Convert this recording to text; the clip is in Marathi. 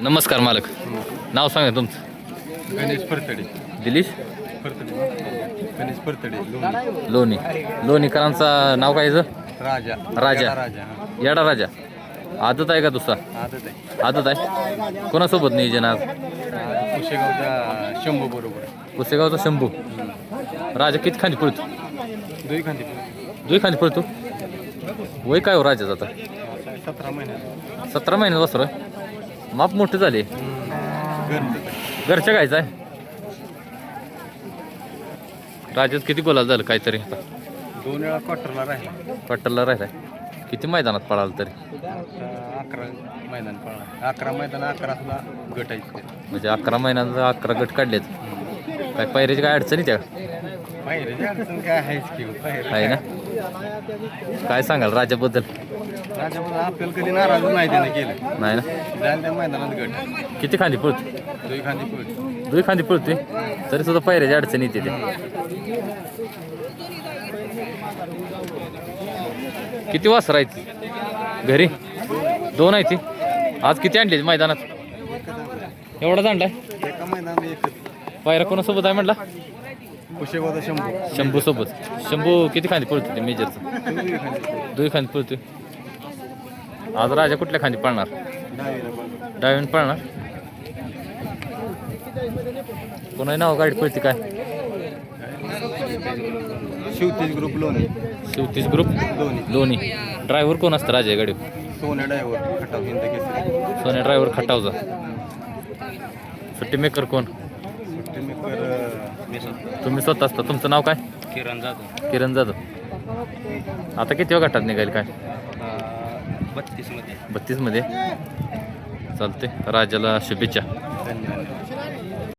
नमस्कार मालक. नाव सांगा तुमचं. गणेश परतडे. दिलीश परतडे. गणेश परतडे लोणी. लोणी. लोणीकरांचं नाव काय याचं? राजा. राजा. राजा. येडा राजा. आदत आहे का दुसरा? आदत आहे. आदत आहे. कोणासोबत नियोजन आज? कुशेगावच्या शंभू बरोबर. पुसेगावचा शंभू. राजा किती खांदी पळतो? दुई खांदी. दुई खांदी पळतो. वय काय हो राजाचं आता? 17 महिन्यात. 17 महिन्यात वासर आहे. माप मोठे झाले. घरच्या गायचं आहे. राजाच किती गोलाल झालं काहीतरी आता? 2 वेळा क्वार्टरला राहिला. पट्टलला राहिलाय. किती मैदानात पळाल तरी? 11 मैदान पळा. 11 मैदान 11 सुद्धा गट आहेत. म्हणजे 11 महिन्यात 11 गट काढलेत. काय पायऱ्याची काय अडचणी त्या? पायऱ्याची अडचण काय आहेच की आहे ना. काय सांगाल राजाबद्दल? राजाबद्दल आपल्याला कधी नाराज नाही त्याने केलं. नाही ना. जायला त्या मैदानात गट. किती खांदी पळते? दुई खांदी पळतो. दुई खांदी पळते तरी सुद्धा पायऱ्याची अडचणी येते ते. किती वासर आहेत घरी? 2 आहेत ती. आज किती आणले मैदानात? एवढाच आणलाय. एका मैदानात एकच. पायरा कोणासोबत आहे म्हटला? कुशेगावचा शंभू. शंभू सोबत. शंभू किती खांदी पळतो ते मेजरचं? दुई खांदी पळतोय. आज राजा कुठल्या खांदी पळणार? डावीन पळणार. कोणाही नाव गाडी पळते काय? शिवतेज ग्रुप लोणी. शिवतीस ग्रुप लोणी. लोणी. ड्रायव्हर कोण असतं राजा गाडी? सोन्या ड्रायव्हर खटाव हिंद केसरी. सोन्या ड्रायव्हर खटावचा. सुट्टी मेकर कोण? सुट्टी मेकर तुम्ही स्वतः असता. तुमचं नाव काय? किरण जाधव. किरण जाधव. आता किती वेळ गटात निघाल काय? 32 मध्ये. 32 मध्ये. चालते. राजाला शुभेच्छा.